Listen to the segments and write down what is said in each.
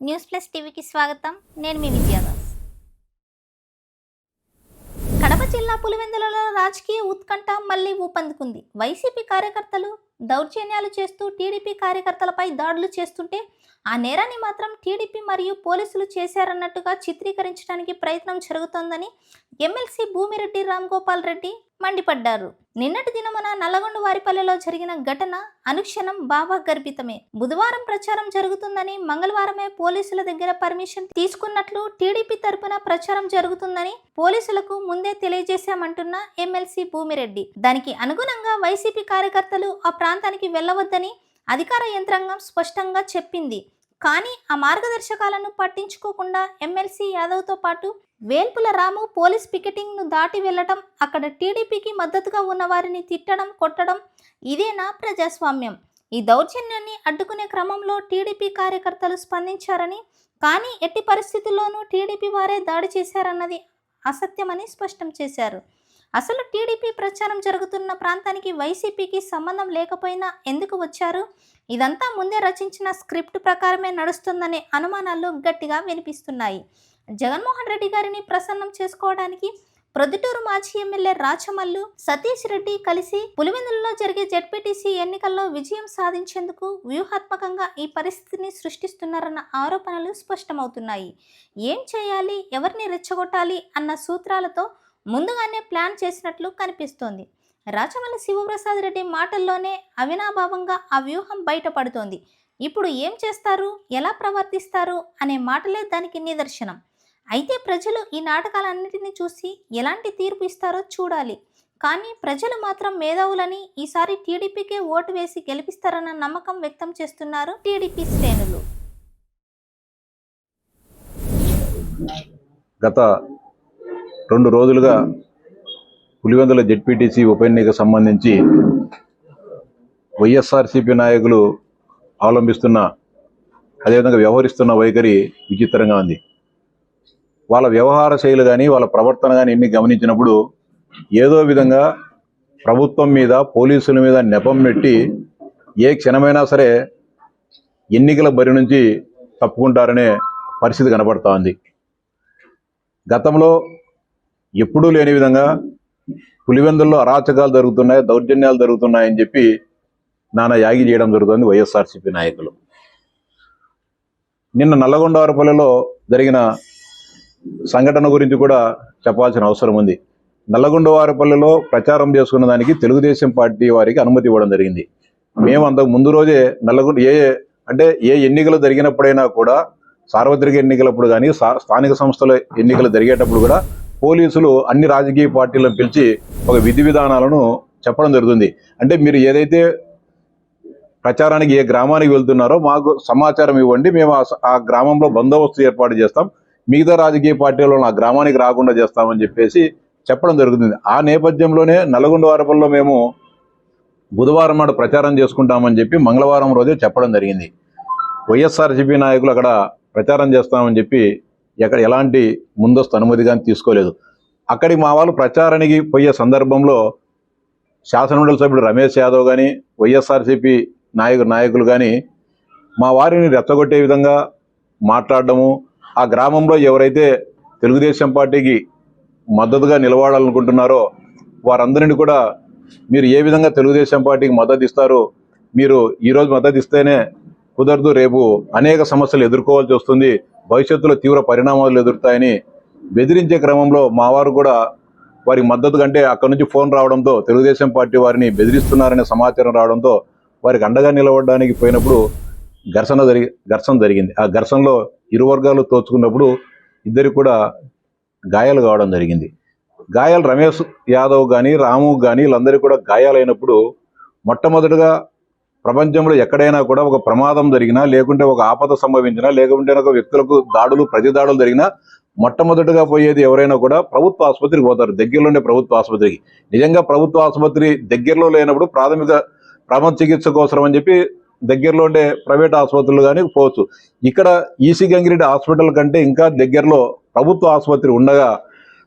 News plus టీవీకి స్వాగతం. నేను మీ విజయదాస్. కడప జిల్లా పులివెందులలో రాజకీయ ఉత్కంఠ మళ్లీ ఊపందుకుంది. వైసీపీ కార్యకర్తలు దౌర్జన్యాలు చేస్తూ టీడీపీ కార్యకర్తలపై దాడులు చేస్తుంటే ఆ నేరాన్ని మాత్రం టీడీపీ మరియు పోలీసులు చేశారన్నట్టుగా చిత్రీకరించడానికి ప్రయత్నం జరుగుతోందని ఎమ్మెల్సీ భూమిరెడ్డి రామ్గోపాల్ రెడ్డి మండిపడ్డారు. నిన్నటి దినమున నల్లగొండ వారిపల్లెలో జరిగిన ఘటన అనుక్షణం భావగర్భితమే. బుధవారం ప్రచారం జరుగుతుందని, మంగళవారమే పోలీసుల దగ్గర పర్మిషన్ తీసుకున్నట్లు టీడీపీ తరపున ప్రచారం జరుగుతుందని పోలీసులకు ముందే తెలియజేశామంటున్న ఎమ్మెల్సీ భూమిరెడ్డి, దానికి అనుగుణంగా వైసీపీ కార్యకర్తలు ఆ ప్రాంతానికి వెళ్లవద్దని అధికార యంత్రాంగం స్పష్టంగా చెప్పింది. కానీ ఆ మార్గదర్శకాలను పట్టించుకోకుండా ఎమ్మెల్సీ యాదవ్తో పాటు వేల్పుల రాము పోలీస్ పికెటింగ్ను దాటి వెళ్లడం, అక్కడ టీడీపీకి మద్దతుగా ఉన్న వారిని తిట్టడం, కొట్టడం ఇదేనా ప్రజాస్వామ్యం? ఈ దౌర్జన్యాన్ని అడ్డుకునే క్రమంలో టీడీపీ కార్యకర్తలు స్పందించారని, కానీ ఎట్టి పరిస్థితుల్లోనూ టీడీపీ వారే దాడి చేశారన్నది అసత్యమని స్పష్టం చేశారు. అసలు టీడీపీ ప్రచారం జరుగుతున్న ప్రాంతానికి వైసీపీకి సంబంధం లేకపోయినా ఎందుకు వచ్చారు? ఇదంతా ముందే రచించిన స్క్రిప్ట్ ప్రకారమే నడుస్తుందనే అనుమానాలు గట్టిగా వినిపిస్తున్నాయి. జగన్మోహన్ రెడ్డి గారిని ప్రసన్నం చేసుకోవడానికి ప్రొద్దుటూరు మాజీ ఎమ్మెల్యే రాచమల్లు, సతీష్ రెడ్డి కలిసి పులివెందులలో జరిగే జెడ్పీటీసీ ఎన్నికల్లో విజయం సాధించేందుకు వ్యూహాత్మకంగా ఈ పరిస్థితిని సృష్టిస్తున్నారన్న ఆరోపణలు స్పష్టమవుతున్నాయి. ఏం చేయాలి, ఎవరిని రెచ్చగొట్టాలి అన్న సూత్రాలతో ముందుగానే ప్లాన్ చేసినట్లు కనిపిస్తోంది. రాచమల్లి శివప్రసాద్ రెడ్డి మాటల్లోనే అవినాభావంగా ఆ వ్యూహం బయటపడుతోంది. ఇప్పుడు ఏం చేస్తారు, ఎలా ప్రవర్తిస్తారు అనే మాటలే దానికి నిదర్శనం. అయితే ప్రజలు ఈ నాటకాలన్నింటినీ చూసి ఎలాంటి తీర్పు ఇస్తారో చూడాలి. కానీ ప్రజలు మాత్రం మేధావులని, ఈసారి టీడీపీకే ఓటు వేసి గెలిపిస్తారన్న నమ్మకం వ్యక్తం చేస్తున్నారు టీడీపీ శ్రేణులు. గత 2 రోజులుగా పులివెందుల జెడ్పీటీసీ ఉప ఎన్నికకు సంబంధించి వైఎస్ఆర్సీపీ నాయకులు అవలంబిస్తున్న, అదేవిధంగా వ్యవహరిస్తున్న వైఖరి విచిత్రంగా ఉంది. వాళ్ళ వ్యవహార శైలి కానీ, వాళ్ళ ప్రవర్తన కానీ ఎన్ని గమనించినప్పుడు ఏదో విధంగా ప్రభుత్వం మీద, పోలీసుల మీద నెపం పెట్టి ఏ క్షణమైనా సరే ఎన్నికల బరి నుంచి తప్పుకుంటారనే పరిస్థితి కనబడతా ఉంది. గతంలో ఎప్పుడూ లేని విధంగా పులివెందుల్లో అరాచకాలు జరుగుతున్నాయి, దౌర్జన్యాలు జరుగుతున్నాయని చెప్పి నానా యాగి చేయడం జరుగుతుంది వైఎస్ఆర్సీపీ నాయకులు. నిన్న నల్లగొండ వారిపల్లెలో జరిగిన సంఘటన గురించి కూడా చెప్పాల్సిన అవసరం ఉంది. నల్లగొండ వారిపల్లెలో ప్రచారం చేసుకున్న దానికి తెలుగుదేశం పార్టీ వారికి అనుమతి ఇవ్వడం జరిగింది. మేము అంతకు ముందు రోజే నల్లగొండ ఏ ఎన్నికలు జరిగినప్పుడైనా కూడా, సార్వత్రిక ఎన్నికలప్పుడు కానీ, స్థానిక సంస్థల ఎన్నికలు జరిగేటప్పుడు కూడా పోలీసులు అన్ని రాజకీయ పార్టీలను పిలిచి ఒక విధి విధానాలను చెప్పడం జరుగుతుంది. అంటే మీరు ఏదైతే ప్రచారానికి ఏ గ్రామానికి వెళ్తున్నారో మాకు సమాచారం ఇవ్వండి, మేము ఆ గ్రామంలో బందోబస్తు ఏర్పాటు చేస్తాం, మిగతా రాజకీయ పార్టీలను ఆ గ్రామానికి రాకుండా చేస్తామని చెప్పేసి చెప్పడం జరుగుతుంది. ఆ నేపథ్యంలోనే నల్లగొండ వారిపల్లెలో మేము బుధవారం నాడు ప్రచారం చేసుకుంటామని చెప్పి మంగళవారం రోజే చెప్పడం జరిగింది. వైఎస్ఆర్సీపీ నాయకులు అక్కడ ప్రచారం చేస్తామని చెప్పి ఎలాంటి ముందస్తు అనుమతి కానీ తీసుకోలేదు. అక్కడికి మా వాళ్ళు ప్రచారానికి పోయే సందర్భంలో శాసనమండలి సభ్యుడు రమేష్ యాదవ్ కానీ, వైఎస్ఆర్సీపీ నాయకులు కానీ మా వారిని రెచ్చగొట్టే విధంగా మాట్లాడడము, ఆ గ్రామంలో ఎవరైతే తెలుగుదేశం పార్టీకి మద్దతుగా నిలబడాలనుకుంటున్నారో వారందరినీ కూడా మీరు ఏ విధంగా తెలుగుదేశం పార్టీకి మద్దతు ఇస్తారు, మీరు ఈరోజు మద్దతు ఇస్తేనే కుదరదు, రేపు అనేక సమస్యలు ఎదుర్కోవాల్సి వస్తుంది, భవిష్యత్తులో తీవ్ర పరిణామాలు ఎదురుతాయని బెదిరించే క్రమంలో మా వారు కూడా వారికి మద్దతు కంటే అక్కడి నుంచి ఫోన్ రావడంతో తెలుగుదేశం పార్టీ వారిని బెదిరిస్తున్నారనే సమాచారం రావడంతో వారికి అండగా నిలబడడానికి పోయినప్పుడు ఘర్షణ జరిగింది. ఆ ఘర్షణలో ఇరు వర్గాలు తోచుకున్నప్పుడు ఇద్దరికి కూడా గాయాలు కావడం జరిగింది. గాయాలు రమేష్ యాదవ్ కానీ, రాము కానీ వీళ్ళందరికీ కూడా గాయాలైనప్పుడు మొట్టమొదటిగా ప్రపంచంలో ఎక్కడైనా కూడా ఒక ప్రమాదం జరిగినా, లేకుంటే ఒక ఆపద సంభవించినా, లేకుంటే ఒక వ్యక్తులకు దాడులు, ప్రతి దాడులు జరిగినా మొట్టమొదటిగా పోయేది ఎవరైనా కూడా ప్రభుత్వ ఆసుపత్రికి పోతారు, దగ్గరలో ఉండే ప్రభుత్వ ఆసుపత్రికి. నిజంగా ప్రభుత్వ ఆసుపత్రి దగ్గరలో లేనప్పుడు ప్రథమ చికిత్స కోసం అని చెప్పి దగ్గరలో ఉండే ప్రైవేట్ ఆసుపత్రులు కానీ పోవచ్చు. ఇక్కడ ఈసీ గంగిరెడ్డి హాస్పిటల్ కంటే ఇంకా దగ్గరలో ప్రభుత్వ ఆసుపత్రి ఉండగా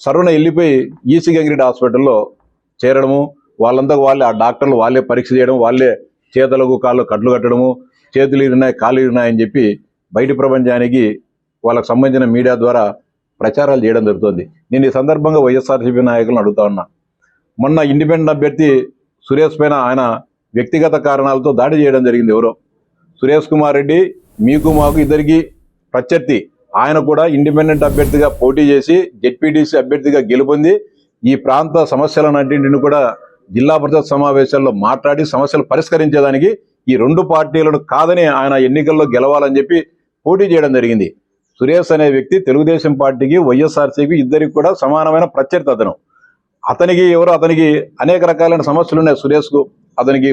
సర్వన వెళ్ళిపోయి ఈసీ గంగిరెడ్డి హాస్పిటల్లో చేరడము, వాళ్ళంతా వాళ్ళే, ఆ డాక్టర్లు వాళ్ళే పరీక్ష చేయడం, వాళ్ళే చేతులకు కాళ్ళు కట్లు కట్టడము, చేతులు ఇరినాయి, కాళ్ళు ఇరినాయని చెప్పి బయటి ప్రపంచానికి వాళ్ళకు సంబంధించిన మీడియా ద్వారా ప్రచారాలు చేయడం జరుగుతుంది. నేను ఈ సందర్భంగా వైఎస్ఆర్సీపీ నాయకులను అడుగుతా ఉన్నా. మొన్న ఇండిపెండెంట్ అభ్యర్థి సురేష్ పైన ఆయన వ్యక్తిగత కారణాలతో దాడి చేయడం జరిగింది. ఎవరో సురేష్ కుమార్ రెడ్డి మీకు మాకు ఇద్దరికి ప్రత్యర్థి. ఆయన కూడా ఇండిపెండెంట్ అభ్యర్థిగా పోటీ చేసి జెడ్పీటీసీ అభ్యర్థిగా గెలుపొంది ఈ ప్రాంత సమస్యలన్నింటిని కూడా జిల్లా పరిషత్ సమావేశాల్లో మాట్లాడి సమస్యలు పరిష్కరించేదానికి ఈ రెండు పార్టీలను కాదని ఆయన ఎన్నికల్లో గెలవాలని చెప్పి పోటీ చేయడం జరిగింది. సురేష్ అనే వ్యక్తి తెలుగుదేశం పార్టీకి వైఎస్ఆర్సీకి ఇద్దరికి కూడా సమానమైన ప్రత్యర్థి. అతనికి అనేక రకాలైన సమస్యలు ఉన్నాయి. సురేష్కు అతనికి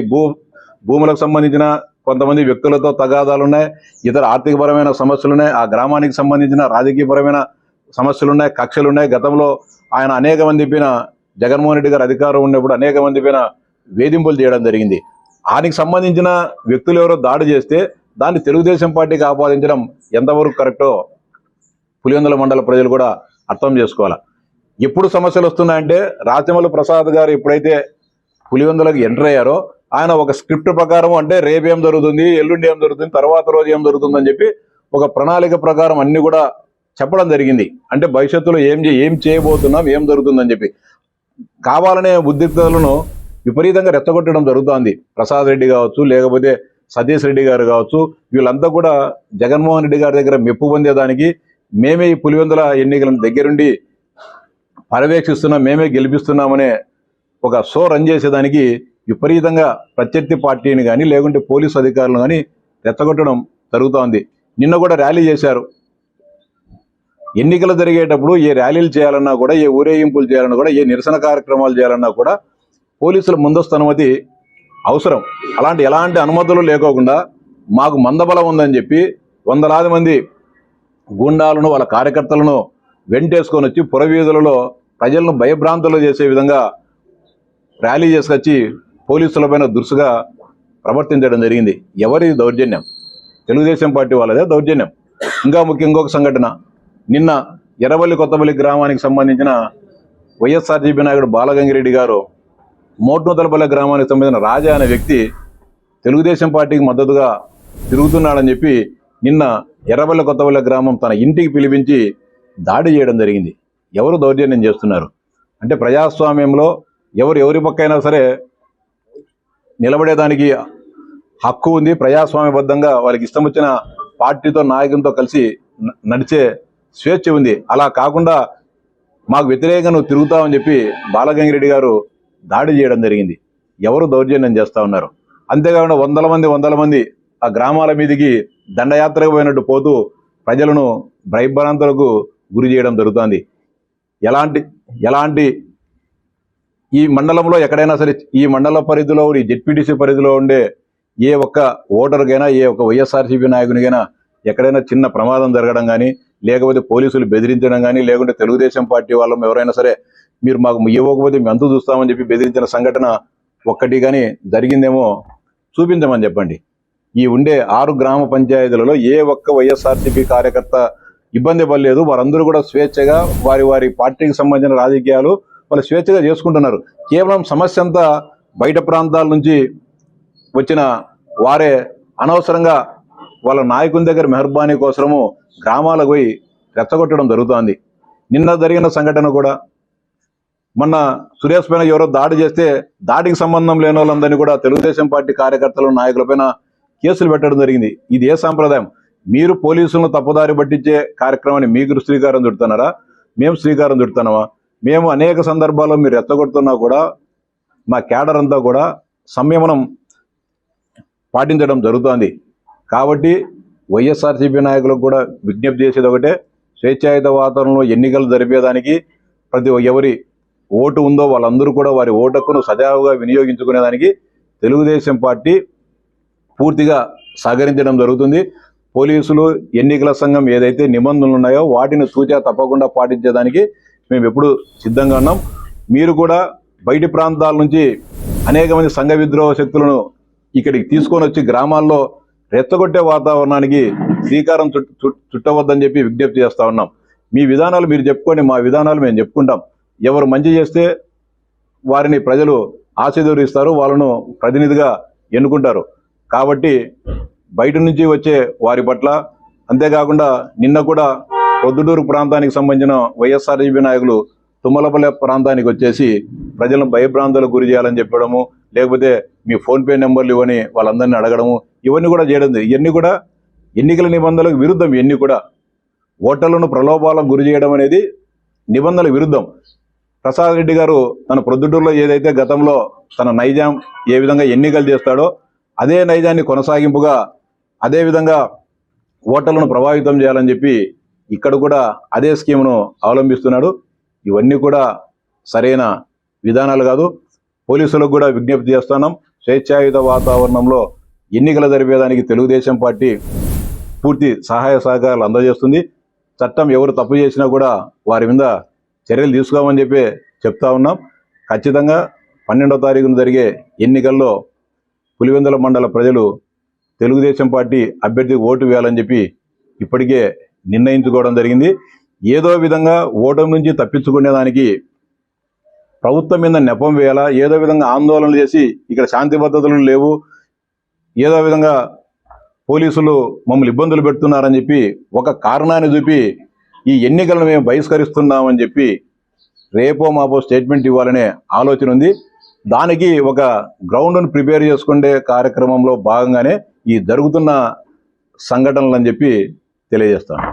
భూములకు సంబంధించిన కొంతమంది వ్యక్తులతో తగాదాలు ఉన్నాయి, ఇతర ఆర్థికపరమైన సమస్యలు ఉన్నాయి, ఆ గ్రామానికి సంబంధించిన రాజకీయపరమైన సమస్యలు ఉన్నాయి, కక్షలు ఉన్నాయి. గతంలో ఆయన అనేక మంది పైన జగన్మోహన్ రెడ్డి గారు అధికారం ఉన్నప్పుడు అనేక మంది పైన వేధింపులు చేయడం జరిగింది. ఆయనకి సంబంధించిన వ్యక్తులు ఎవరో దాడి చేస్తే దాన్ని తెలుగుదేశం పార్టీకి ఆపాదించడం ఎంతవరకు కరెక్టో పులివెందుల మండల ప్రజలు కూడా అర్థం చేసుకోవాలి. ఎప్పుడు సమస్యలు వస్తున్నాయంటే రాచమల్లి ప్రసాద్ గారు ఎప్పుడైతే పులివెందులకు ఎంటర్ అయ్యారో ఆయన ఒక స్క్రిప్ట్ ప్రకారం అంటే రేపు ఏం జరుగుతుంది, ఎల్లుండి ఏం జరుగుతుంది, తర్వాత రోజు ఏం జరుగుతుందని చెప్పి ఒక ప్రణాళిక ప్రకారం అన్ని కూడా చెప్పడం జరిగింది. అంటే భవిష్యత్తులో ఏం చేయబోతున్నాం, ఏం జరుగుతుందని చెప్పి కావాలనే ఉద్రిక్తతలను విపరీతంగా రెచ్చగొట్టడం జరుగుతోంది. ప్రసాద్ రెడ్డి కావచ్చు, లేకపోతే సతీష్ రెడ్డి గారు కావచ్చు, వీళ్ళంతా కూడా జగన్మోహన్ రెడ్డి గారి దగ్గర మెప్పు పొందేదానికి మేమే ఈ పులివెందుల ఎన్నికలను దగ్గరుండి పర్యవేక్షిస్తున్నాం, మేమే గెలిపిస్తున్నామనే ఒక షో రన్ చేసేదానికి విపరీతంగా ప్రత్యర్థి పార్టీని కానీ లేకుంటే పోలీసు అధికారులను కానీ రెచ్చగొట్టడం జరుగుతోంది. నిన్న కూడా ర్యాలీ చేశారు. ఎన్నికలు జరిగేటప్పుడు ఏ ర్యాలీలు చేయాలన్నా కూడా, ఏ ఊరేగింపులు చేయాలన్నా కూడా, ఏ నిరసన కార్యక్రమాలు చేయాలన్నా కూడా పోలీసుల ముందస్తు అనుమతి అవసరం. ఎలాంటి అనుమతులు లేకోకుండా మాకు మందబలం ఉందని చెప్పి వందలాది మంది గూండాలను వాళ్ళ కార్యకర్తలను వెంటేసుకొని వచ్చి పురవీధులలో ప్రజలను భయభ్రాంతులు చేసే విధంగా ర్యాలీ చేసుకొచ్చి పోలీసులపైన దురుసుగా ప్రవర్తించడం జరిగింది. ఎవరి దౌర్జన్యం? తెలుగుదేశం పార్టీ వాళ్ళదే దౌర్జన్యం. ఇంకా ఇంకొక సంఘటన, నిన్న ఎర్రవల్లి కొత్తపల్లి గ్రామానికి సంబంధించిన వైఎస్ఆర్సీపీ నాయకుడు బాలగంగిరెడ్డి గారు మోట్నూతలపల్లి గ్రామానికి సంబంధించిన రాజా అనే వ్యక్తి తెలుగుదేశం పార్టీకి మద్దతుగా తిరుగుతున్నాడని చెప్పి నిన్న ఎర్రవల్లి కొత్తపల్లి గ్రామం తన ఇంటికి పిలిపించి దాడి చేయడం జరిగింది. ఎవరు దౌర్జన్యం చేస్తున్నారు అంటే ప్రజాస్వామ్యంలో ఎవరి పక్కైనా సరే నిలబడేదానికి హక్కు ఉంది. ప్రజాస్వామ్యబద్ధంగా వాళ్ళకి ఇష్టం వచ్చిన పార్టీతో నాయకులతో కలిసి నడిచే స్వేచ్ఛ ఉంది. అలా కాకుండా మాకు వ్యతిరేకంగా నువ్వు తిరుగుతావని చెప్పి బాలగంగిరెడ్డి గారు దాడి చేయడం జరిగింది. ఎవరు దౌర్జన్యం చేస్తూ ఉన్నారు? అంతేకాకుండా వందల మంది ఆ గ్రామాల మీదకి దండయాత్రకు పోయినట్టు పోతూ ప్రజలను భయభ్రాంతులకు గురి చేయడం జరుగుతుంది. ఎలాంటి ఈ మండలంలో ఎక్కడైనా సరే, ఈ మండల పరిధిలో, ఈ జెడ్పీటీసీ పరిధిలో ఉండే ఏ ఒక్క ఓటర్కైనా, ఏ ఒక్క వైఎస్ఆర్సీపీ నాయకునికైనా ఎక్కడైనా చిన్న ప్రమాదం జరగడం కానీ, లేకపోతే పోలీసులు బెదిరించడం కానీ, లేకుంటే తెలుగుదేశం పార్టీ వాళ్ళం ఎవరైనా సరే మీరు మాకు ఇవ్వకపోతే మేము అంతు చూస్తామని చెప్పి బెదిరించిన సంఘటన ఒక్కటి కానీ జరిగిందేమో చూపించమని చెప్పండి. ఈ ఉండే 6 గ్రామ పంచాయతీలలో ఏ ఒక్క వైఎస్ఆర్సీపీ కార్యకర్త ఇబ్బంది పడలేదు. వారందరూ కూడా స్వేచ్ఛగా వారి పార్టీకి సంబంధించిన రాజకీయాలు వాళ్ళు స్వేచ్ఛగా చేసుకుంటున్నారు. కేవలం సమస్య అంతా బయట ప్రాంతాల నుంచి వచ్చిన వారే అనవసరంగా వాళ్ళ నాయకుని దగ్గర మెహర్బానీ కోసము గ్రామాలకు పోయి రెచ్చగొట్టడం జరుగుతోంది. నిన్న జరిగిన సంఘటన కూడా, మొన్న సురేష్ పైన ఎవరో దాడి చేస్తే దాడికి సంబంధం లేని వాళ్ళందరినీ కూడా తెలుగుదేశం పార్టీ కార్యకర్తలు, నాయకులపైన కేసులు పెట్టడం జరిగింది. ఇది ఏ సాంప్రదాయం? మీరు పోలీసులను తప్పుదారి పట్టించే కార్యక్రమాన్ని మీకు శ్రీకారం చుడుతున్నారా? మేము శ్రీకారం చుడుతున్నామా? మేము అనేక సందర్భాల్లో మీరు రెచ్చగొడుతున్నా కూడా మా క్యాడర్ అంతా కూడా సంయమనం పాటించడం జరుగుతోంది. కాబట్టి వైఎస్ఆర్సీపీ నాయకులకు కూడా విజ్ఞప్తి చేసేది ఒకటే, స్వేచ్ఛాయుత వాతావరణంలో ఎన్నికలు జరిపేదానికి ఎవరి ఓటు ఉందో వాళ్ళందరూ కూడా వారి ఓటు హక్కును సజావుగా వినియోగించుకునేదానికి తెలుగుదేశం పార్టీ పూర్తిగా సహకరించడం జరుగుతుంది. పోలీసులు, ఎన్నికల సంఘం ఏదైతే నిబంధనలు ఉన్నాయో వాటిని తూచా తప్పకుండా పాటించేదానికి మేము ఎప్పుడు సిద్ధంగా ఉన్నాం. మీరు కూడా బయటి ప్రాంతాల నుంచి అనేక మంది సంఘ విద్రోహ శక్తులను ఇక్కడికి తీసుకొని వచ్చి గ్రామాల్లో రెచ్చగొట్టే వాతావరణానికి శ్రీకారం చుట్టవద్దని చెప్పి విజ్ఞప్తి చేస్తూ ఉన్నాం. మీ విధానాలు మీరు చెప్పుకోండి, మా విధానాలు మేము చెప్పుకుంటాం. ఎవరు మంచి చేస్తే వారిని ప్రజలు ఆశీర్వదిస్తారు, వాళ్ళను ప్రతినిధిగా ఎన్నుకుంటారు. కాబట్టి బయట నుంచి వచ్చే వారి పట్ల అంతేకాకుండా నిన్న కూడా ప్రొద్దుటూరు ప్రాంతానికి సంబంధించిన వైఎస్ఆర్సీపీ నాయకులు తుమ్మలపల్లె ప్రాంతానికి వచ్చేసి ప్రజలను భయభ్రాంతులకు గురి చేయాలని చెప్పడము, లేకపోతే మీ ఫోన్పే నెంబర్లు ఇవ్వని వాళ్ళందరినీ అడగడము, ఇవన్నీ కూడా చేయడం. ఇవన్నీ కూడా ఎన్నికల నిబంధనలకు విరుద్ధం. ఇవన్నీ కూడా ఓటర్లను ప్రలోభాలకు గురి చేయడం అనేది నిబంధనల విరుద్ధం. ప్రసాద్ రెడ్డి గారు తన ప్రొద్దుటూరులో ఏదైతే గతంలో తన నైజాం ఏ విధంగా ఎన్నికలు చేస్తాడో అదే నైజాన్ని కొనసాగింపుగా అదే విధంగా ఓటర్లను ప్రభావితం చేయాలని చెప్పి ఇక్కడ కూడా అదే స్కీమ్ను అవలంబిస్తున్నాడు. ఇవన్నీ కూడా సరైన విధానాలు కాదు. పోలీసులకు కూడా విజ్ఞప్తి చేస్తున్నాం, స్వేచ్ఛాయుత వాతావరణంలో ఎన్నికలు జరిపేదానికి తెలుగుదేశం పార్టీ పూర్తి సహాయ సహకారాలు అందజేస్తుంది. చట్టం ఎవరు తప్పు చేసినా కూడా వారి మీద చర్యలు తీసుకోమని చెప్పి చెప్తా ఉన్నాం. ఖచ్చితంగా 12వ తారీఖున జరిగే ఎన్నికల్లో పులివెందుల మండల ప్రజలు తెలుగుదేశం పార్టీ అభ్యర్థికి ఓటు వేయాలని చెప్పి ఇప్పటికే నిర్ణయించుకోవడం జరిగింది. ఏదో విధంగా ఓటమి నుంచి తప్పించుకునేదానికి ప్రభుత్వం మీద నెపం వేయాలా, ఏదో విధంగా ఆందోళనలు చేసి ఇక్కడ శాంతి భద్రతలు లేవు, ఏదో విధంగా పోలీసులు మమ్మల్ని ఇబ్బందులు పెడుతున్నారని చెప్పి ఒక కారణాన్ని చూపి ఈ ఎన్నికలను మేము బహిష్కరిస్తున్నామని చెప్పి రేపో మాపో స్టేట్మెంట్ ఇవ్వాలనే ఆలోచన ఉంది. దానికి ఒక గ్రౌండ్ను ప్రిపేర్ చేసుకునే కార్యక్రమంలో భాగంగానే ఈ జరుగుతున్న సంఘటనలు అని చెప్పి తెలియజేస్తాను.